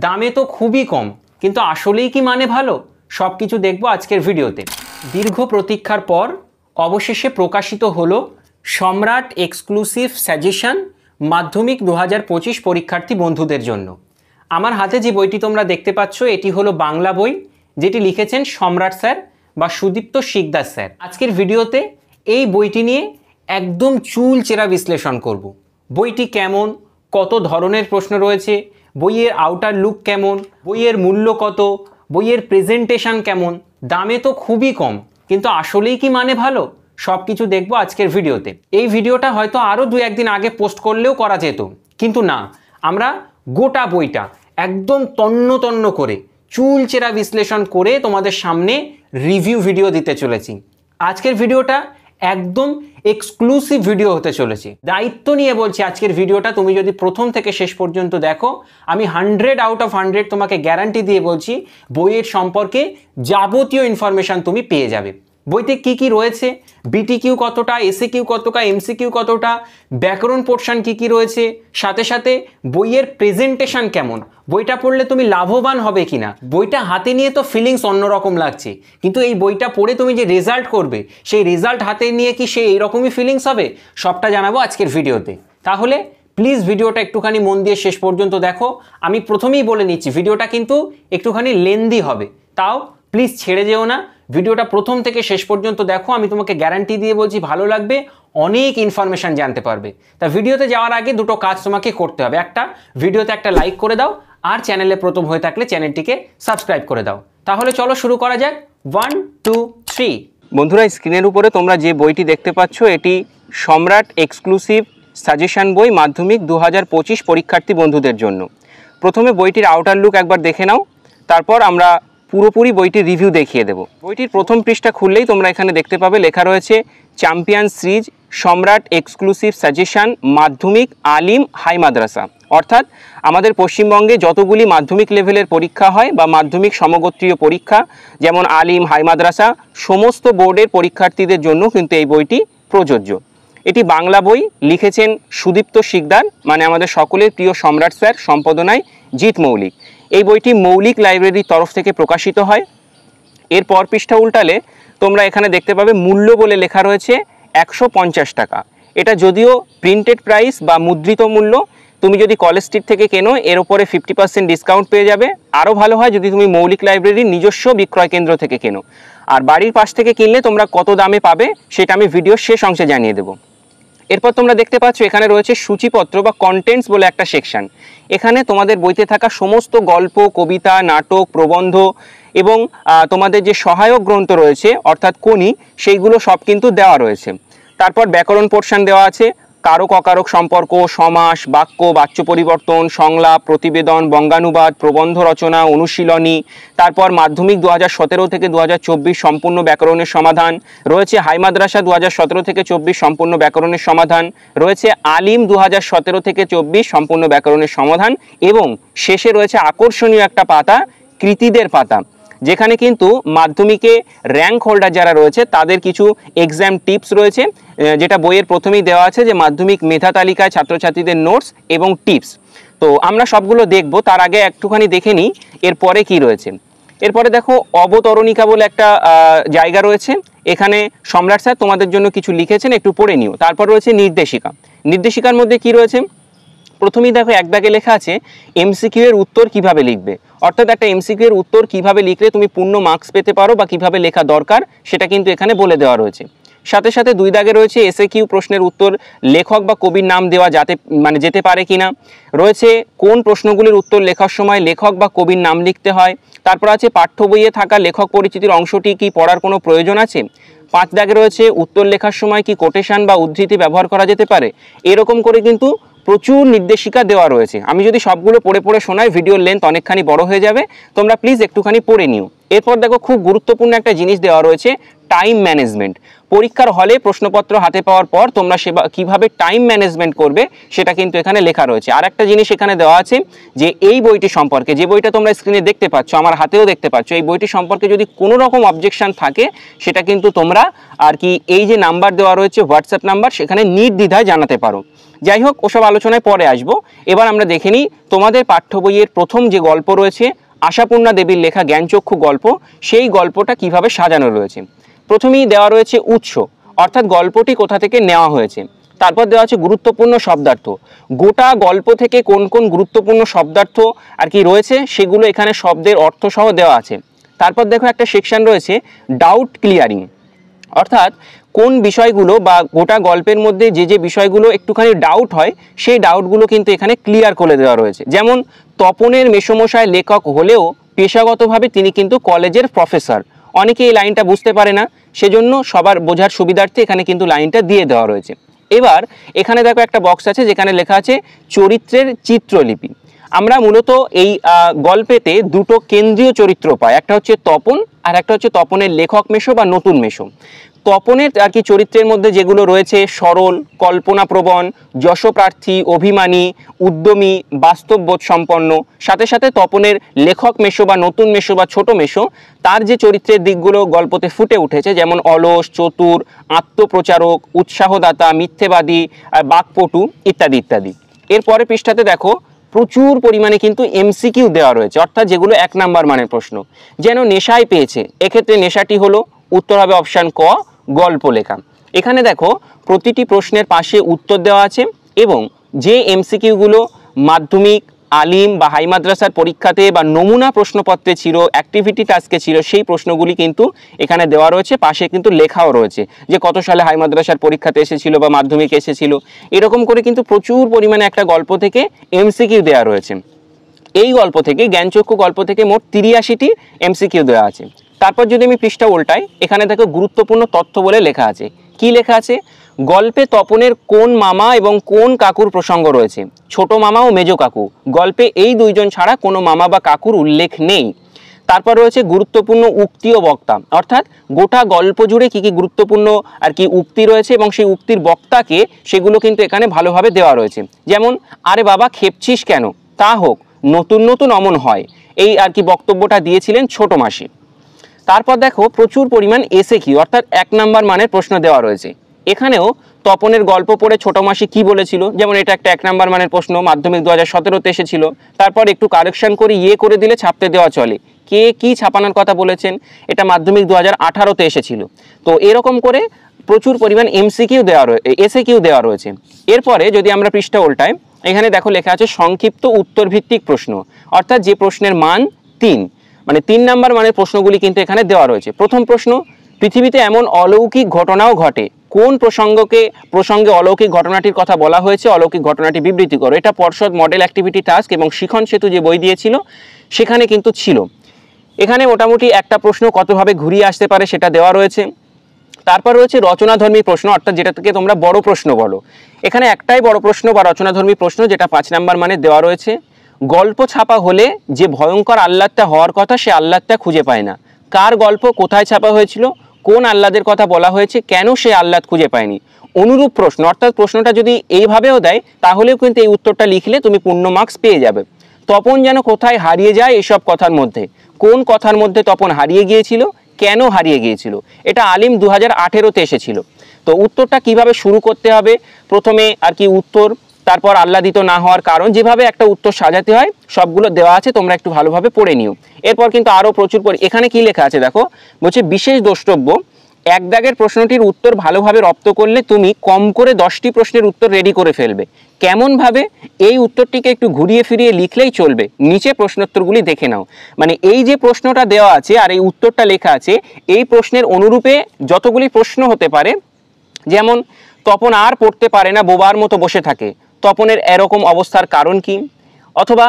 দামে তো খুবই কম, কিন্তু আসলেই কি মানে ভালো? সব কিছু দেখবো আজকের ভিডিওতে। দীর্ঘ প্রতীক্ষার পর অবশেষে প্রকাশিত হলো সম্রাট এক্সক্লুসিভ সাজেশন মাধ্যমিক 2025 পরীক্ষার্থী বন্ধুদের জন্য। আমার হাতে যে বইটি তোমরা দেখতে পাচ্ছ এটি হলো বাংলা বই, যেটি লিখেছেন সম্রাট স্যার বা সুদীপ্ত শিকদার স্যার। আজকের ভিডিওতে এই বইটি নিয়ে একদম চুলচেরা বিশ্লেষণ করব। বইটি কেমন, কত ধরনের প্রশ্ন রয়েছে, বইয়ের আউটার লুক কেমন, বইয়ের মূল্য কত, বইয়ের প্রেজেন্টেশন কেমন, দামে তো খুবই কম, কিন্তু আসলেই কি মানে ভালো? সব কিছু দেখবো আজকের ভিডিওতে। এই ভিডিওটা হয়তো আরও 2-1 দিন আগে পোস্ট করলেও করা যেত, কিন্তু না, আমরা গোটা বইটা একদম তন্ন তন্ন করে চুলচেরা বিশ্লেষণ করে তোমাদের সামনে রিভিউ ভিডিও দিতে চলেছি। আজকের ভিডিওটা একদম এক্সক্লুসিভ ভিডিও হতে চলেছে। দায়িত্ব নিয়ে বলছি, আজকের ভিডিওটা তুমি যদি প্রথম থেকে শেষ পর্যন্ত দেখো, আমি 100 আউট অফ 100 তোমাকে গ্যারান্টি দিয়ে বলছি বইয়ের সম্পর্কে যাবতীয় ইনফরমেশান তুমি পেয়ে যাবে। বইতে কি কি রয়েছে, বিটিকিউ কতটা, এসিকিউ কতটা, এমসিকিউ কতটা, ব্যাকরণ পোর্শন কি কি রয়েছে, সাথে সাথে বইয়ের প্রেজেন্টেশন কেমন, বইটা পড়লে তুমি লাভবান হবে কিনা। বইটা হাতে নিয়ে তো ফিলিংস অন্যরকম লাগছে, কিন্তু এই বইটা পড়ে তুমি যে রেজাল্ট করবে, সেই রেজাল্ট হাতে নিয়ে কি সে এইরকমই ফিলিংস হবে, সবটা জানাবো আজকের ভিডিওতে। তাহলে প্লিজ ভিডিওটা একটুখানি মন দিয়ে শেষ পর্যন্ত দেখো। আমি প্রথমেই বলে নিচ্ছি ভিডিওটা কিন্তু একটুখানি লেন্দি হবে, তাও প্লিজ ছেড়ে যেও না, ভিডিওটা প্রথম থেকে শেষ পর্যন্ত দেখো। আমি তোমাকে গ্যারান্টি দিয়ে বলছি ভালো লাগবে, অনেক ইনফরমেশান জানতে পারবে। তা ভিডিওতে যাওয়ার আগে দুটো কাজ তোমাকে করতে হবে। একটা, ভিডিওতে একটা লাইক করে দাও, আর চ্যানেলে প্রথম হয়ে থাকলে চ্যানেলটিকে সাবস্ক্রাইব করে দাও। তাহলে চলো শুরু করা যাক। 1 2 3। বন্ধুরা, স্ক্রিনের উপরে তোমরা যে বইটি দেখতে পাচ্ছ এটি সম্রাট এক্সক্লুসিভ সাজেশন বই মাধ্যমিক 2025 পরীক্ষার্থী বন্ধুদের জন্য। প্রথমে বইটির আউটার লুক একবার দেখে নাও, তারপর আমরা পুরোপুরি বইটির রিভিউ দেখিয়ে দেব। বইটির প্রথম পৃষ্ঠা খুললেই তোমরা এখানে দেখতে পাবে লেখা রয়েছে চ্যাম্পিয়ন সিরিজ সম্রাট এক্সক্লুসিভ সাজেশন মাধ্যমিক আলিম হাই মাদ্রাসা। অর্থাৎ আমাদের পশ্চিমবঙ্গে যতগুলি মাধ্যমিক লেভেলের পরীক্ষা হয় বা মাধ্যমিক সমগোত্রীয় পরীক্ষা, যেমন আলিম, হাই মাদ্রাসা, সমস্ত বোর্ডের পরীক্ষার্থীদের জন্য কিন্তু এই বইটি প্রযোজ্য। এটি বাংলা বই, লিখেছেন সুদীপ্ত শিকদার, মানে আমাদের সকলের প্রিয় সম্রাট স্যার, সম্পাদনায় জিৎ মৌলিক। এই বইটি মৌলিক লাইব্রেরির তরফ থেকে প্রকাশিত হয়। এরপর পৃষ্ঠা উল্টালে তোমরা এখানে দেখতে পাবে মূল্য বলে লেখা রয়েছে 150 টাকা। এটা যদিও প্রিন্টেড প্রাইস বা মুদ্রিত মূল্য, তুমি যদি কলেজ স্ট্রিট থেকে কেনো এর উপরে 50% ডিসকাউন্ট পেয়ে যাবে। আরও ভালো হয় যদি তুমি মৌলিক লাইব্রেরির নিজস্ব বিক্রয় কেন্দ্র থেকে কেনো। আর বাড়ির পাশ থেকে কিনলে তোমরা কত দামে পাবে সেটা আমি ভিডিওর শেষ অংশে জানিয়ে দেবো। এরপর তোমরা দেখতে পাচ্ছ এখানে রয়েছে সূচিপত্র বা কন্টেন্টস বলে একটা সেকশন। এখানে তোমাদের বইতে থাকা সমস্ত গল্প, কবিতা, নাটক, প্রবন্ধ এবং তোমাদের যে সহায়ক গ্রন্থ রয়েছে অর্থাৎ কোনি, সেইগুলো সব কিন্তু দেওয়া রয়েছে। তারপর ব্যাকরণ পোর্শন দেওয়া আছে, কারক অকারক সম্পর্ক, সমাস, বাক্য, বাচ্য পরিবর্তন, সংলাপ, প্রতিবেদন, বঙ্গানুবাদ, প্রবন্ধ রচনা, অনুশীলনী। তারপর মাধ্যমিক 2017 থেকে 2024 সম্পূর্ণ ব্যাকরণের সমাধান রয়েছে। হাই মাদ্রাসা 2017 থেকে 24 সম্পূর্ণ ব্যাকরণের সমাধান রয়েছে। আলিম 2017 থেকে 24 সম্পূর্ণ ব্যাকরণের সমাধান, এবং শেষে রয়েছে আকর্ষণীয় একটা পাতা, কৃতীদের পাতা, যেখানে কিন্তু মাধ্যমিকে র্যাঙ্ক হোল্ডার যারা রয়েছে তাদের কিছু এক্সাম টিপস রয়েছে, যেটা বইয়ের প্রথমেই দেওয়া আছে যে মাধ্যমিক মেধা তালিকায় ছাত্রছাত্রীদের নোটস এবং টিপস। তো আমরা সবগুলো দেখব, তার আগে একটুখানি দেখে নিই এরপরে কি রয়েছে। এরপরে দেখো অবতরণিকা বলে একটা জায়গা রয়েছে, এখানে সম্রাট স্যার তোমাদের জন্য কিছু লিখেছেন, একটু পড়ে নিও। তারপর রয়েছে নির্দেশিকা। নির্দেশিকার মধ্যে কি রয়েছে, প্রথমেই দেখো এক দাগে লেখা আছে এমসিকিউ এর উত্তর কিভাবে লিখবে, অর্থাৎ একটা এমসিকিউ এর উত্তর কিভাবে লিখলে তুমি পূর্ণ মার্কস পেতে পারো বা কিভাবে লেখা দরকার সেটা কিন্তু এখানে বলে দেওয়া রয়েছে। সাথে সাথে 2 দাগে রয়েছে এসএকিউ প্রশ্নের উত্তর লেখক বা কবির নাম দেওয়া যেতে পারে কিনা, রয়েছে কোন প্রশ্নগুলির উত্তর লেখার সময় লেখক বা কবির নাম লিখতে হয়। তারপর আছে পাঠ্য বইয়ে থাকা লেখক পরিচিতির অংশটি কি পড়ার কোনো প্রয়োজন আছে। 5 দাগে রয়েছে উত্তর লেখার সময় কি কোটেশন বা উদ্ধৃতি ব্যবহার করা যেতে পারে। এরকম করে কিন্তু প্রচুর নির্দেশিকা দেওয়া রয়েছে। আমি যদি সবগুলো পড়ে পড়ে শোনাই ভিডিওর লেন্থ অনেকখানি বড় হয়ে যাবে, তোমরা প্লিজ একটুখানি পড়ে নিও। এরপর দেখো খুব গুরুত্বপূর্ণ একটা জিনিস দেওয়া রয়েছে, টাইম ম্যানেজমেন্ট। পরীক্ষার হলে প্রশ্নপত্র হাতে পাওয়ার পর তোমরা কিভাবে টাইম ম্যানেজমেন্ট করবে সেটা কিন্তু এখানে লেখা রয়েছে। আর একটা জিনিস এখানে দেওয়া আছে যে এই বইটি সম্পর্কে, যে বইটা তোমরা স্ক্রিনে দেখতে পাচ্ছ, আমার হাতেও দেখতে পাচ্ছ, এই বইটি সম্পর্কে যদি কোনো রকম অবজেকশন থাকে সেটা কিন্তু তোমরা আর কি এই যে নাম্বার দেওয়া রয়েছে হোয়াটসঅ্যাপ নাম্বার, সেখানে নির্দ্বিধায় জানাতে পারো। যাই হোক, ওসব আলোচনায় পরে আসবো। এবার আমরা দেখে নিই তোমাদের পাঠ্য বইয়ের প্রথম যে গল্প রয়েছে আশাপূর্ণা দেবীর লেখা জ্ঞানচক্ষু গল্প, সেই গল্পটা কিভাবে সাজানো রয়েছে। প্রথমেই দেওয়া রয়েছে উৎস, অর্থাৎ গল্পটি কোথা থেকে নেওয়া হয়েছে। তারপর দেওয়া আছে গুরুত্বপূর্ণ শব্দার্থ, গোটা গল্প থেকে কোন কোন গুরুত্বপূর্ণ শব্দার্থ আর কি রয়েছে সেগুলো এখানে শব্দের অর্থ সহ দেওয়া আছে। তারপর দেখো একটা সেকশন রয়েছে ডাউট ক্লিয়ারিং, অর্থাৎ কোন বিষয়গুলো বা গোটা গল্পের মধ্যে যে যে বিষয়গুলো একটুখানি ডাউট হয় সেই ডাউটগুলো কিন্তু এখানে ক্লিয়ার করে দেওয়া রয়েছে। যেমন তপনের মেসোমশাই লেখক হলেও পেশাগতভাবে তিনি কিন্তু কলেজের প্রফেসর। অনেকে এই লাইনটা বুঝতে পারে না, সেজন্য সবার বোঝার সুবিধার্থে এখানে কিন্তু লাইনটা দিয়ে দেওয়া রয়েছে। এবার এখানে দেখো একটা বক্স আছে যেখানে লেখা আছে চরিত্রের চিত্রলিপি। আমরা মূলত এই গল্পেতে দুটো কেন্দ্রীয় চরিত্র পাই, একটা হচ্ছে তপন আর একটা হচ্ছে তপনের লেখক মেশো বা নতুন মেশো। তপনের আর কি চরিত্রের মধ্যে যেগুলো রয়েছে সরল, কল্পনাপ্রবণ, যশপ্রার্থী, অভিমানী, উদ্যমী, বাস্তববোধ সম্পন্ন। সাথে সাথে তপনের লেখক মেশো বা নতুন মেশো বা ছোট মেশো, তার যে চরিত্রের দিকগুলো গল্পতে ফুটে উঠেছে, যেমন অলস, চতুর, আত্মপ্রচারক, উৎসাহদাতা, মিথ্যেবাদী, বাকপটু ইত্যাদি ইত্যাদি। এরপরে পৃষ্ঠাতে দেখো প্রচুর পরিমাণে কিন্তু এমসিকিউ দেওয়া রয়েছে, অর্থাৎ যেগুলো 1 নাম্বার মানের প্রশ্ন। যেন নেশায় পেয়েছে, এক্ষেত্রে নেশাটি হলো উত্তর হবে অপশান ক, গল্প লেখা। এখানে দেখো প্রতিটি প্রশ্নের পাশে উত্তর দেওয়া আছে এবং যে এমসিকিউগুলো মাধ্যমিক, আলিম বা হাই মাদ্রাসার পরীক্ষাতে বা নমুনা প্রশ্নপত্রে ছিল, অ্যাক্টিভিটি টাস্কে ছিল, সেই প্রশ্নগুলি কিন্তু এখানে দেওয়া রয়েছে, পাশে কিন্তু লেখাও রয়েছে যে কত সালে হাই মাদ্রাসার পরীক্ষাতে এসেছিল বা মাধ্যমিকে এসেছিল। এরকম করে কিন্তু প্রচুর পরিমাণে একটা গল্প থেকে এমসিকিউ দেওয়া রয়েছে। এই গল্প থেকে, জ্ঞানচক্ষু গল্প থেকে মোট 83টি এমসিকিউ দেওয়া আছে। তারপর যদি আমি পৃষ্ঠা উল্টাই, এখানে দেখো গুরুত্বপূর্ণ তথ্য বলে লেখা আছে। কি লেখা আছে? গল্পে তপনের কোন মামা এবং কোন কাকুর প্রসঙ্গ রয়েছে? ছোট মামা ও মেজো কাকু। গল্পে এই দুইজন ছাড়া কোনো মামা বা কাকুর উল্লেখ নেই। তারপর রয়েছে গুরুত্বপূর্ণ উক্তি ও বক্তা, অর্থাৎ গোটা গল্প জুড়ে কি কি গুরুত্বপূর্ণ আর কি উক্তি রয়েছে এবং সেই উক্তির বক্তাকে, সেগুলো কিন্তু এখানে ভালোভাবে দেওয়া রয়েছে। যেমন, আরে বাবা খেপছিস কেন, তা হোক, নতুন নতুন অমন হয়, এই আর কি বক্তব্যটা দিয়েছিলেন ছোট মাসি। তারপর দেখো প্রচুর পরিমাণ এসএকিউ, অর্থাৎ 1 নাম্বার মানের প্রশ্ন দেওয়া রয়েছে। এখানেও তপনের গল্প পড়ে ছোট মাসি কি বলেছিল, যেমন এটা একটা 1 নাম্বার মানের প্রশ্ন, মাধ্যমিক 2017তে এসেছিল। তারপর একটু কারেকশন করে করে দিলে ছাপতে দেওয়া চলে। কে কি ছাপানোর কথা বলেছেন, এটা মাধ্যমিক 2018তে এসেছিল। তো এরকম করে প্রচুর পরিমাণ এমসিকিউ দেওয়া রয়েছে, এসএকিউ দেওয়া রয়েছে। এরপরে যদি আমরা পৃষ্ঠা উল্টাই, এখানে দেখো লেখা আছে সংক্ষিপ্ত উত্তর ভিত্তিক প্রশ্ন, অর্থাৎ যে প্রশ্নের মান 3, মানে 3 নাম্বার মানের প্রশ্নগুলি কিন্তু এখানে দেওয়া রয়েছে। প্রথম প্রশ্ন, পৃথিবীতে এমন অলৌকিক ঘটনাও ঘটে, কোন প্রসঙ্গে অলৌকিক ঘটনাটির কথা বলা হয়েছে, অলৌকিক ঘটনাটি বিবৃতি করো। এটা পর্ষদ মডেল অ্যাক্টিভিটি টাস্ক এবং শিখন সেতু যে বই দিয়েছিল সেখানে কিন্তু ছিল। এখানে মোটামুটি একটা প্রশ্ন কতভাবে ঘুরিয়ে আসতে পারে সেটা দেওয়া রয়েছে। তারপর রয়েছে রচনাধর্মী প্রশ্ন, অর্থাৎ যেটা থেকে তোমরা বড় প্রশ্ন বলো। এখানে একটাই বড় প্রশ্ন বা রচনাধর্মী প্রশ্ন, যেটা 5 নাম্বার মানে দেওয়া রয়েছে। গল্প ছাপা হলে যে ভয়ঙ্কর আহ্লাদটা হওয়ার কথা, সে আহ্লাদটা খুঁজে পায় না। কার গল্প কোথায় ছাপা হয়েছিল, কোন আহ্লাদের কথা বলা হয়েছে, কেন সে আহ্লাদ খুঁজে পায়নি। অনুরূপ প্রশ্ন, অর্থাৎ প্রশ্নটা যদি এইভাবেও দেয় তাহলেও কিন্তু এই উত্তরটা লিখলে তুমি পূর্ণ মার্কস পেয়ে যাবে। তপন যেন কোথায় হারিয়ে যায় এসব কথার মধ্যে, কোন কথার মধ্যে তপন হারিয়ে গিয়েছিল, কেন হারিয়ে গিয়েছিল। এটা আলিম 2018তে এসেছিল। তো উত্তরটা কিভাবে শুরু করতে হবে, প্রথমে আর কি উত্তর, তারপর আহ্লাদিত না হওয়ার কারণ, যেভাবে একটা উত্তর সাজাতে হয় সবগুলো দেওয়া আছে, তোমরা একটু ভালোভাবে পড়ে নিও। এরপর কিন্তু আরও প্রচুর এখানে কি লেখা আছে দেখো, বলছে বিশেষ দ্রষ্টব্য, 1 দাগের প্রশ্নটির উত্তর ভালোভাবে রপ্ত করলে তুমি কম করে 10টি প্রশ্নের উত্তর রেডি করে ফেলবে। কেমনভাবে? এই উত্তরটিকে একটু ঘুরিয়ে ফিরিয়ে লিখলেই চলবে, নিচে প্রশ্নোত্তরগুলি দেখে নাও। মানে এই যে প্রশ্নটা দেওয়া আছে আর এই উত্তরটা লেখা আছে, এই প্রশ্নের অনুরূপে যতগুলি প্রশ্ন হতে পারে, যেমন তপন আর পড়তে পারে না, বোবার মতো বসে থাকে, তপনের এরকম অবস্থার কারণ কি, অথবা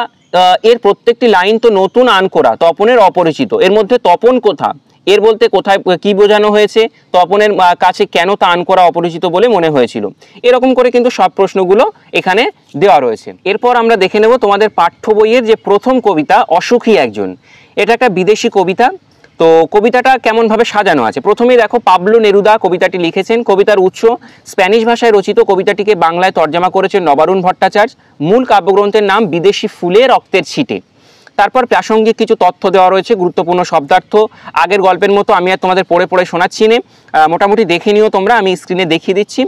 এর প্রত্যেকটি লাইন তো নতুন আন করা, তপনের অপরিচিত, এর মধ্যে তপন কোথা, এর বলতে কোথায় কি বোঝানো হয়েছে, তপনের কাছে কেন তা আন করা অপরিচিত বলে মনে হয়েছিল। এরকম করে কিন্তু সব প্রশ্নগুলো এখানে দেওয়া রয়েছে। এরপর আমরা দেখে নেব তোমাদের পাঠ্য বইয়ের যে প্রথম কবিতা অসুখী একজন। এটা একটা বিদেশি কবিতা। তো কবিতাটা কেমনভাবে সাজানো আছে, প্রথমেই দেখো পাবলো নেরুদা কবিতাটি লিখেছেন। কবিতার উৎস স্প্যানিশ ভাষায় রচিত, কবিতাটিকে বাংলায় তর্জমা করেছেন নবারুণ ভট্টাচার্য। মূল কাব্যগ্রন্থের নাম বিদেশি ফুলে রক্তের ছিটে। তারপর প্রাসঙ্গিক কিছু তথ্য দেওয়া রয়েছে, গুরুত্বপূর্ণ শব্দার্থ। আগের গল্পের মতো আমি আর তোমাদের পড়ে পড়ে শোনাচ্ছি না, মোটামুটি দেখে নিও তোমরা, আমি স্ক্রিনে দেখিয়ে দিচ্ছি।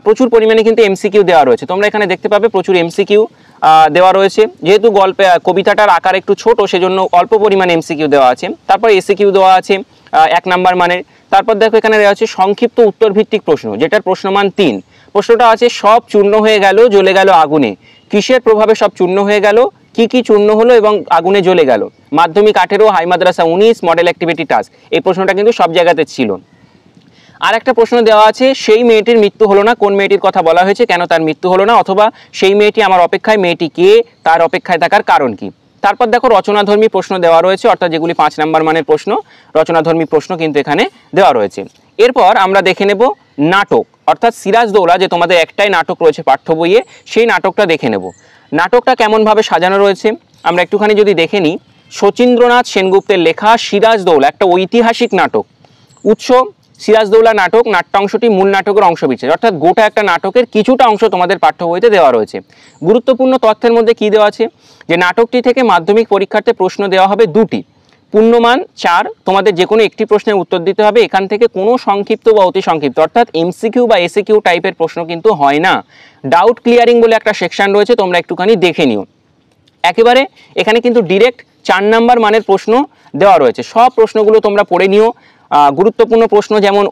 প্রচুর পরিমাণে কিন্তু এমসিকিউ দেওয়া রয়েছে, তোমরা এখানে দেখতে পাবে প্রচুর এমসিকিউ দেওয়া রয়েছে। যেহেতু কবিতাটার আকার একটু ছোট, সেজন্য অল্প পরিমাণে এমসিকিউ দেওয়া আছে। তারপর এসিকিউ দেওয়া আছে 1 নাম্বার মানের। তারপর দেখো এখানে দেওয়া আছে সংক্ষিপ্ত উত্তর ভিত্তিক প্রশ্ন, যেটার প্রশ্নমান 3। প্রশ্নটা আছে সব চূর্ণ হয়ে গেল, জ্বলে গেল আগুনে, কিসের প্রভাবে সব চূর্ণ হয়ে গেল, কি কি চূর্ণ হলো এবং আগুনে জ্বলে গেল। মাধ্যমিক 18, হাই মাদ্রাসা 19, মডেল অ্যাক্টিভিটি টাস্ক। এই প্রশ্নটা কিন্তু সব জায়গাতে ছিল। আর একটা প্রশ্ন দেওয়া আছে, সেই মেয়েটির মৃত্যু হলো না, কোন মেয়েটির কথা বলা হয়েছে, কেন তার মৃত্যু হলো না, অথবা সেই মেয়েটি আমার অপেক্ষায়, মেয়েটি কে, তার অপেক্ষায় থাকার কারণ কি। তারপর দেখো রচনাধর্মী প্রশ্ন দেওয়া রয়েছে, অর্থাৎ যেগুলি 5 নাম্বার মানের প্রশ্ন, রচনাধর্মী প্রশ্ন কিন্তু এখানে দেওয়া রয়েছে। এরপর আমরা দেখে নেব নাটক, অর্থাৎ সিরাজদৌলা, যে তোমাদের একটাই নাটক রয়েছে পাঠ্য বইয়ে, সেই নাটকটা দেখে নেব। নাটকটা কেমনভাবে সাজানো রয়েছে আমরা একটুখানি যদি দেখে নিই। শচীন্দ্রনাথ সেনগুপ্তের লেখা সিরাজদৌলা একটা ঐতিহাসিক নাটক। উৎস সিরাজদৌলা নাটক, নাট্যাংশটি মূল নাটকের অংশ বিশেষ, অর্থাৎ গোটা একটা নাটকের কিছুটা অংশ তোমাদের পাঠ্য বইতে দেওয়া রয়েছে। গুরুত্বপূর্ণ তথ্যের মধ্যে কি দেওয়া আছে, যে নাটকটি থেকে মাধ্যমিক পরীক্ষার্থে প্রশ্ন দেওয়া হবে 2টি, পূর্ণমান 4। তোমাদের যে কোনো একটি প্রশ্নের উত্তর দিতে হবে। এখান থেকে কোনো সংক্ষিপ্ত বা অতি সংক্ষিপ্ত, অর্থাৎ এমসিকিউ বা এসিকিউ টাইপের প্রশ্ন কিন্তু হয় না। ডাউট ক্লিয়ারিং বলে একটা সেকশন রয়েছে, তোমরা একটুখানি দেখে নিও। একেবারে এখানে কিন্তু ডিরেক্ট 4 নাম্বার মানের প্রশ্ন দেওয়া রয়েছে, সব প্রশ্নগুলো তোমরা পড়ে নিও। গুরুত্বপূর্ণ প্রশ্ন যেমন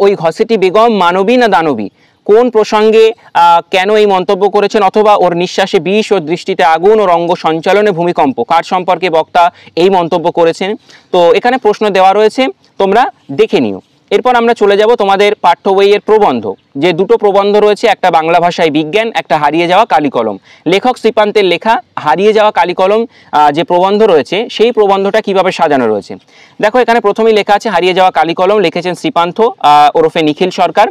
ওই ঘসেটি বেগম মানবী না দানবী, কোন প্রসঙ্গে কেন এই মন্তব্য করেছেন, অথবা ওর নিঃশ্বাসে বিষ, ওর দৃষ্টিতে আগুন, ওর অঙ্গ সঞ্চালনে ভূমিকম্প, কার সম্পর্কে বক্তা এই মন্তব্য করেছেন। তো এখানে প্রশ্ন দেওয়া রয়েছে, তোমরা দেখে নিও। এরপর আমরা চলে যাব তোমাদের পাঠ্য বইয়ের প্রবন্ধ, যে 2টো প্রবন্ধ রয়েছে, একটা বাংলা ভাষায় বিজ্ঞান, একটা হারিয়ে যাওয়া কালিকলম। লেখক শ্রীপান্তের লেখা হারিয়ে যাওয়া কালিকলম যে প্রবন্ধ রয়েছে, সেই প্রবন্ধটা কিভাবে সাজানো রয়েছে দেখো। এখানে প্রথমেই লেখা আছে হারিয়ে যাওয়া কালিকলম, লিখেছেন শ্রীপান্থ ওরফে নিখিল সরকার।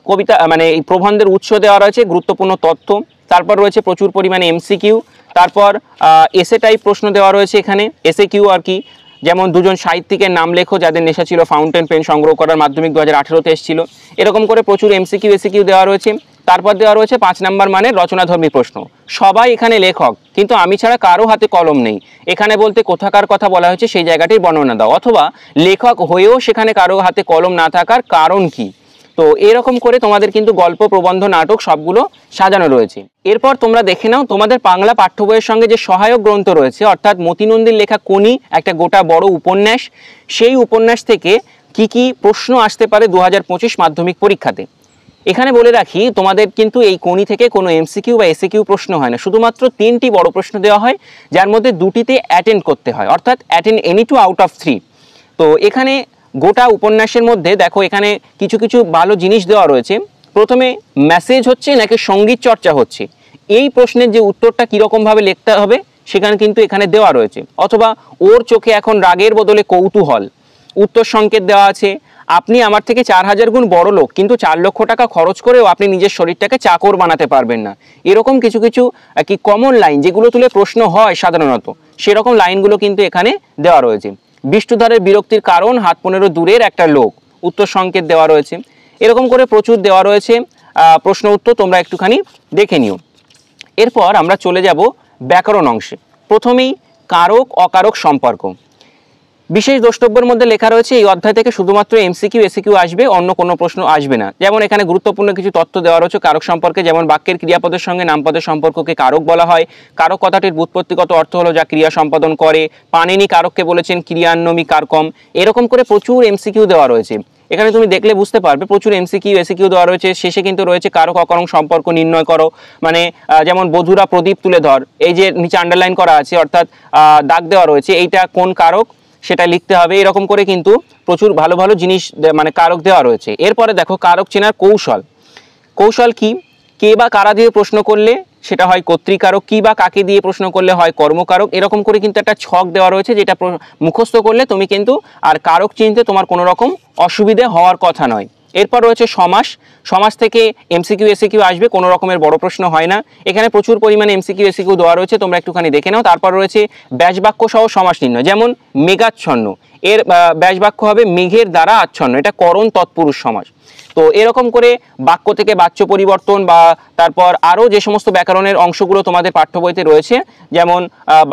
কবিতা মানে এই প্রবন্ধের উৎস দেওয়া রয়েছে, গুরুত্বপূর্ণ তথ্য। তারপর রয়েছে প্রচুর পরিমাণে এমসিকিউ। তারপর এসে টাইপ প্রশ্ন দেওয়া রয়েছে এখানে, এসে কিউ আর কি, যেমন 2জন সাহিত্যিকের নাম লেখো যাদের নেশা ছিল ফাউন্টেন পেন সংগ্রহ করার, মাধ্যমিক 2018-তে এসেছিল। এরকম করে প্রচুর এমসিকিউ এসিকিউ দেওয়া রয়েছে। তারপর দেওয়া রয়েছে 5 নাম্বার মানের রচনাধর্মী প্রশ্ন। সবাই এখানে লেখক, কিন্তু আমি ছাড়া কারো হাতে কলম নেই। এখানে বলতে কোথাকার কথা বলা হয়েছে সেই জায়গাটির বর্ণনা দাও, অথবা লেখক হয়েও সেখানে কারো হাতে কলম না থাকার কারণ কি। তো এরকম করে তোমাদের কিন্তু গল্প, প্রবন্ধ, নাটক সবগুলো সাজানো রয়েছে। এরপর তোমরা দেখে নাও তোমাদের বাংলা পাঠ্য বইয়ের সঙ্গে যে সহায়ক গ্রন্থ রয়েছে, অর্থাৎ মতি নন্দীর লেখা কোনি, একটা গোটা বড় উপন্যাস। সেই উপন্যাস থেকে কি কি প্রশ্ন আসতে পারে 2025 মাধ্যমিক পরীক্ষাতে। এখানে বলে রাখি, তোমাদের কিন্তু এই কোনি থেকে কোনো এমসিকিউ বা এসিকিউ প্রশ্ন হয় না, শুধুমাত্র 3টি বড় প্রশ্ন দেওয়া হয়, যার মধ্যে 2টিতে অ্যাটেন্ড করতে হয়, অর্থাৎ অ্যাটেন্ড এনি 2 আউট অফ 3। তো এখানে গোটা উপন্যাসের মধ্যে দেখো এখানে কিছু কিছু ভালো জিনিস দেওয়া রয়েছে। প্রথমে মেসেজ হচ্ছে নাকি সঙ্গীত চর্চা হচ্ছে, এই প্রশ্নের যে উত্তরটা কীরকমভাবে লিখতে হবে সেখানে কিন্তু এখানে দেওয়া রয়েছে। অথবা ওর চোখে এখন রাগের বদলে কৌতূহল, উত্তর সংকেত দেওয়া আছে। আপনি আমার থেকে 4000 গুণ বড় লোক, কিন্তু 4 লক্ষ টাকা খরচ করেও আপনি নিজের শরীরটাকে চাকর বানাতে পারবেন না। এরকম কিছু কিছু কি কমন লাইন যেগুলো তুলে প্রশ্ন হয় সাধারণত, সেরকম লাইনগুলো কিন্তু এখানে দেওয়া রয়েছে। বিষ্ণুধরের বিরক্তির কারণ, হাত 15 দূরের একটা লোক, উত্তর সংকেত দেওয়া রয়েছে। এরকম করে প্রচুর দেওয়া রয়েছে প্রশ্ন উত্তর, তোমরা একটুখানি দেখে নিও। এরপর আমরা চলে যাব ব্যাকরণ অংশে। প্রথমেই কারক অকারক সম্পর্ক। বিশেষ দ্রষ্টব্যের মধ্যে লেখা রয়েছে এই অধ্যায় থেকে শুধুমাত্র এমসিকিউ এসিকিউ আসবে, অন্য কোনো প্রশ্ন আসবে না। যেমন এখানে গুরুত্বপূর্ণ কিছু তথ্য দেওয়া রয়েছে কারক সম্পর্কে, যেমন বাক্যের ক্রিয়াপদের সঙ্গে নামপদের সম্পর্ককে কারক বলা হয়। কারক কথাটির ব্যুৎপত্তিগত অর্থ হলো যা ক্রিয়া সম্পাদন করে। পাণিনি কারককে বলেছেন ক্রিয়ান্বমী কারকম। এরকম করে প্রচুর এমসিকিউ দেওয়া রয়েছে। এখানে তুমি দেখলে বুঝতে পারবে প্রচুর এমসিকিউ এসিকিউ দেওয়া রয়েছে। শেষে কিন্তু রয়েছে কারক অকারক সম্পর্ক নির্ণয় করো, মানে যেমন বধুরা প্রদীপ তুলে ধর, এই যে নিচে আন্ডারলাইন করা আছে, অর্থাৎ দাগ দেওয়া রয়েছে, এইটা কোন কারক সেটা লিখতে হবে। এরকম করে কিন্তু প্রচুর ভালো ভালো জিনিস মানে কারক দেওয়া রয়েছে। এরপরে দেখো কারক চেনার কৌশল। কৌশল কি, কে বা কারা দিয়ে প্রশ্ন করলে সেটা হয় কর্তৃকারক, কি বা কাকে দিয়ে প্রশ্ন করলে হয় কর্মকারক। এরকম করে কিন্তু একটা ছক দেওয়া রয়েছে, যেটা মুখস্থ করলে তুমি কিন্তু আর কারক চিনতে তোমার কোনো রকম অসুবিধে হওয়ার কথা নয়। এরপর রয়েছে সমাস। সমাস থেকে এমসিকিউ এসিকিউ আসবে, কোনো রকমের বড় প্রশ্ন হয় না, এখানে প্রচুর পরিমাণে এমসিকিউ এসিকিউ দেওয়া রয়েছে, তোমরা একটুখানি দেখে নাও। তারপর রয়েছে ব্যাসবাক্য সহ সমাস নির্ণয়, যেমন মেঘাচ্ছন্ন, এর ব্যাসবাক্য হবে মেঘের দ্বারা আচ্ছন্ন, এটা করণ তৎপুরুষ সমাস। তো এরকম করে বাক্য থেকে বাচ্য পরিবর্তন বা তারপর আরও যে সমস্ত ব্যাকরণের অংশগুলো তোমাদের পাঠ্য বইতে রয়েছে, যেমন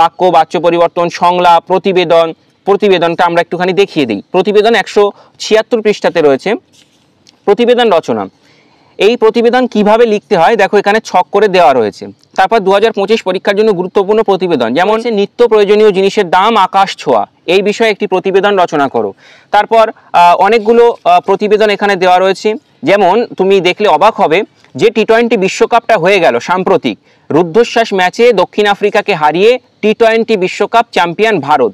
বাক্য, বাচ্য পরিবর্তন, সংলাপ, প্রতিবেদন। প্রতিবেদনটা আমরা একটুখানি দেখিয়ে দিই। প্রতিবেদন 176 পৃষ্ঠাতে রয়েছে। প্রতিবেদন রচনা, এই প্রতিবেদন কিভাবে লিখতে হয় দেখো এখানে ছক করে দেওয়া রয়েছে। তারপর 2025 পরীক্ষার জন্য গুরুত্বপূর্ণ প্রতিবেদন, যেমন নিত্য প্রয়োজনীয় জিনিসের দাম আকাশ ছোঁয়া, এই বিষয়ে একটি প্রতিবেদন রচনা করো। তারপর অনেকগুলো প্রতিবেদন এখানে দেওয়া রয়েছে, যেমন তুমি দেখলে অবাক হবে যে টি-20 বিশ্বকাপটা হয়ে গেল সাম্প্রতিক, রুদ্ধশ্বাস ম্যাচে দক্ষিণ আফ্রিকাকে হারিয়ে টি-20 বিশ্বকাপ চ্যাম্পিয়ন ভারত।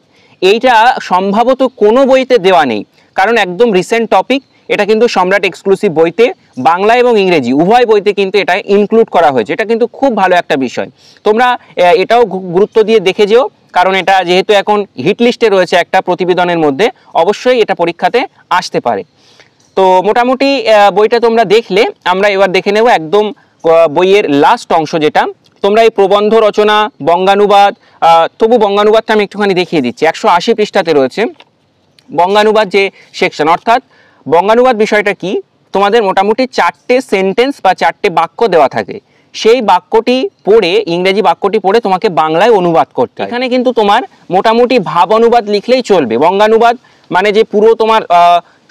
এইটা সম্ভবত কোনো বইতে দেওয়া নেই, কারণ একদম রিসেন্ট টপিক, এটা কিন্তু সম্রাট এক্সক্লুসিভ বইতে বাংলা এবং ইংরেজি উভয় বইতে কিন্তু এটা ইনক্লুড করা হয়েছে। এটা কিন্তু খুব ভালো একটা বিষয়, তোমরা এটাও গুরুত্ব দিয়ে দেখে যেও, কারণ এটা যেহেতু এখন হিট লিস্টে রয়েছে একটা প্রতিবেদনের মধ্যে, অবশ্যই এটা পরীক্ষাতে আসতে পারে। তো মোটামুটি বইটা তোমরা দেখলে, আমরা এবার দেখে নেব একদম বইয়ের লাস্ট অংশ, যেটা তোমরা এই প্রবন্ধ রচনা, বঙ্গানুবাদ, তবু বঙ্গানুবাদটা আমি একটুখানি দেখিয়ে দিচ্ছি। 180 পৃষ্ঠাতে রয়েছে বঙ্গানুবাদ যে সেকশন, অর্থাৎ বঙ্গানুবাদ বিষয়টা কি, তোমাদের মোটামুটি 4টে সেন্টেন্স বা 4টে বাক্য দেওয়া থাকে, সেই বাক্যটি পড়ে, ইংরেজি বাক্যটি পড়ে তোমাকে বাংলায় অনুবাদ করতে হয়। এখানে কিন্তু তোমার মোটামুটি ভাব অনুবাদ লিখলেই চলবে। বঙ্গানুবাদ মানে যে পুরো তোমার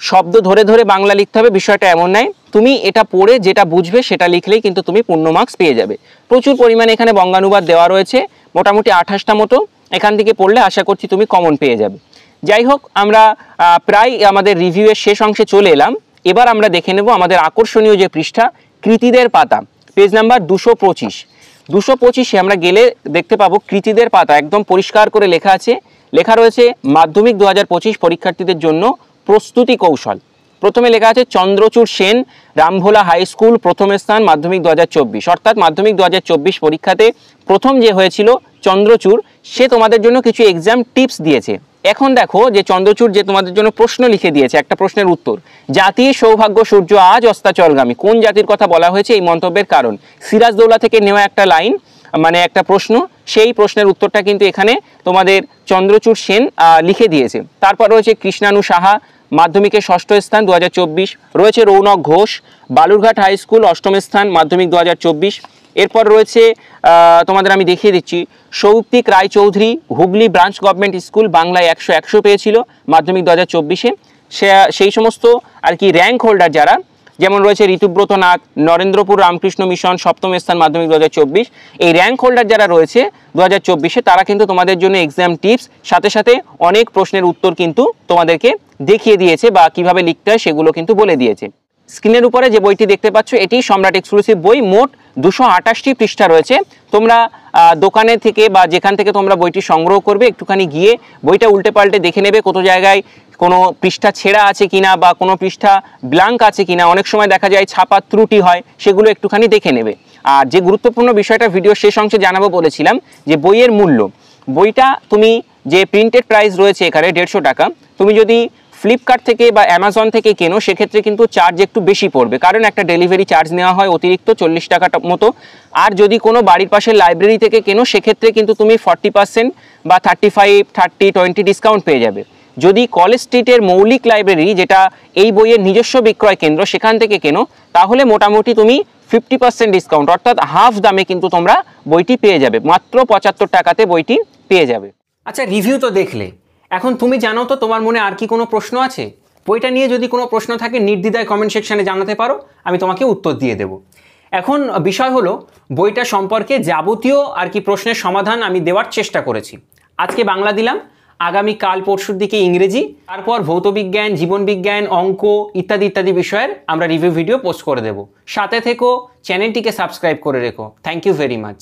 শব্দ ধরে ধরে বাংলা লিখতে হবে বিষয়টা এমন নয়, তুমি এটা পড়ে যেটা বুঝবে সেটা লিখলেই কিন্তু তুমি পূর্ণ মার্কস পেয়ে যাবে। প্রচুর পরিমাণে এখানে বঙ্গানুবাদ দেওয়া রয়েছে, মোটামুটি 28টা মতো, এখান থেকে পড়লে আশা করছি তুমি কমন পেয়ে যাবে। যাই হোক, আমরা প্রায় আমাদের রিভিউয়ের শেষ অংশে চলে এলাম। এবার আমরা দেখে নেব আমাদের আকর্ষণীয় যে পৃষ্ঠা, কৃতিদের পাতা, পেজ নাম্বার 225। 225-এ আমরা গেলে দেখতে পাবো কৃতিদের পাতা একদম পরিষ্কার করে লেখা আছে। লেখা রয়েছে মাধ্যমিক 2025 পরীক্ষার্থীদের জন্য প্রস্তুতি কৌশল। প্রথমে লেখা আছে চন্দ্রচূড় সেন, রামভোলা হাই স্কুল, প্রথম স্থান মাধ্যমিক 2024। অর্থাৎ মাধ্যমিক 2024 পরীক্ষাতে প্রথম যে হয়েছিল চন্দ্রচূড়, সে তোমাদের জন্য কিছু এক্সাম টিপস দিয়েছে। এখন দেখো যে চন্দ্রচূড় যে তোমাদের জন্য প্রশ্ন লিখে দিয়েছে, একটা প্রশ্নের উত্তর, জাতির সৌভাগ্য সূর্য আজ অস্তাচলগামী, কোন জাতির কথা বলা হয়েছে এই মন্তব্যের কারণ। সিরাজদৌল্লা থেকে নেওয়া একটা লাইন, মানে একটা প্রশ্ন, সেই প্রশ্নের উত্তরটা কিন্তু এখানে তোমাদের চন্দ্রচূড় সেন লিখে দিয়েছে। তারপর রয়েছে কৃষ্ণানু সাহা, মাধ্যমিকের 6ষ্ঠ স্থান 2024। রয়েছে রৌনক ঘোষ, বালুরঘাট হাই স্কুল 8ম স্থান মাধ্যমিক 2024। এরপর রয়েছে তোমাদের আমি দেখিয়ে দিচ্ছি Souptik Roychowdhury, Hooghly branch government school, বাংলায় 100 পেয়েছিল মাধ্যমিক 2024-এ। সেই সমস্ত আর কি র্যাঙ্ক হোল্ডার যারা, যেমন রয়েছে ঋতুব্রত নাথ, নরেন্দ্রপুর রামকৃষ্ণ মিশন 7ম স্থান মাধ্যমিক 2024। এই র্যাঙ্ক হোল্ডার যারা রয়েছে 2024-এ, তারা কিন্তু তোমাদের জন্য এক্সাম টিপস সাথে সাথে অনেক প্রশ্নের উত্তর কিন্তু তোমাদেরকে দেখিয়ে দিয়েছে, বা কিভাবে লিখতে হয় সেগুলো কিন্তু বলে দিয়েছে। স্ক্রিনের উপরে যে বইটি দেখতে পাচ্ছ এটি সম্রাট এক্সক্লুসিভ বই, মোট 228টি পৃষ্ঠা রয়েছে। তোমরা দোকানে থেকে বা যেখান থেকে তোমরা বইটি সংগ্রহ করবে, একটুখানি গিয়ে বইটা উল্টে পাল্টে দেখে নেবে কত জায়গায় কোনো পৃষ্ঠা ছেঁড়া আছে কিনা বা কোনো পৃষ্ঠা ব্ল্যাঙ্ক আছে কিনা। অনেক সময় দেখা যায় ছাপার ত্রুটি হয়, সেগুলো একটুখানি দেখে নেবে। আর যে গুরুত্বপূর্ণ বিষয়টা ভিডিও শেষ অংশে জানাবো বলেছিলাম, যে বইয়ের মূল্য, বইটা তুমি যে প্রিন্টেড প্রাইস রয়েছে এখানে 150 টাকা, তুমি যদি ফ্লিপকার্ট থেকে বা অ্যামাজন থেকে কেনো সেক্ষেত্রে কিন্তু চার্জ একটু বেশি পড়বে, কারণ একটা ডেলিভারি চার্জ নেওয়া হয় অতিরিক্ত 40 টাকা মতো। আর যদি কোনো বাড়ির পাশের লাইব্রেরি থেকে কেনো সেক্ষেত্রে কিন্তু তুমি 40% বা 35, 30, 20 ডিসকাউন্ট পেয়ে যাবে। যদি কলেজ স্ট্রিটের মৌলিক লাইব্রেরি, যেটা এই বইয়ের নিজস্ব বিক্রয় কেন্দ্র, সেখান থেকে কেনো, তাহলে মোটামুটি তুমি 50% ডিসকাউন্ট, অর্থাৎ হাফ দামে কিন্তু তোমরা বইটি পেয়ে যাবে, মাত্র 75 টাকাতে বইটি পেয়ে যাবে। আচ্ছা, রিভিউ তো দেখলে, এখন তুমি জানো তো তোমার মনে আর কি কোনো প্রশ্ন আছে? বইটা নিয়ে যদি কোনো প্রশ্ন থাকে নির্দ্বিধায় কমেন্ট সেকশানে জানাতে পারো, আমি তোমাকে উত্তর দিয়ে দেব। এখন বিষয় হলো বইটা সম্পর্কে যাবতীয় আর কি প্রশ্নের সমাধান আমি দেওয়ার চেষ্টা করেছি। আজকে বাংলা দিলাম, আগামী কাল পরশুর দিকে ইংরেজি, তারপর ভৌতবিজ্ঞান, জীবনবিজ্ঞান, অঙ্ক ইত্যাদি ইত্যাদি বিষয়ের আমরা রিভিউ ভিডিও পোস্ট করে দেব। সাথে থেকো, চ্যানেলটিকে সাবস্ক্রাইব করে রেখো। Thank you very much.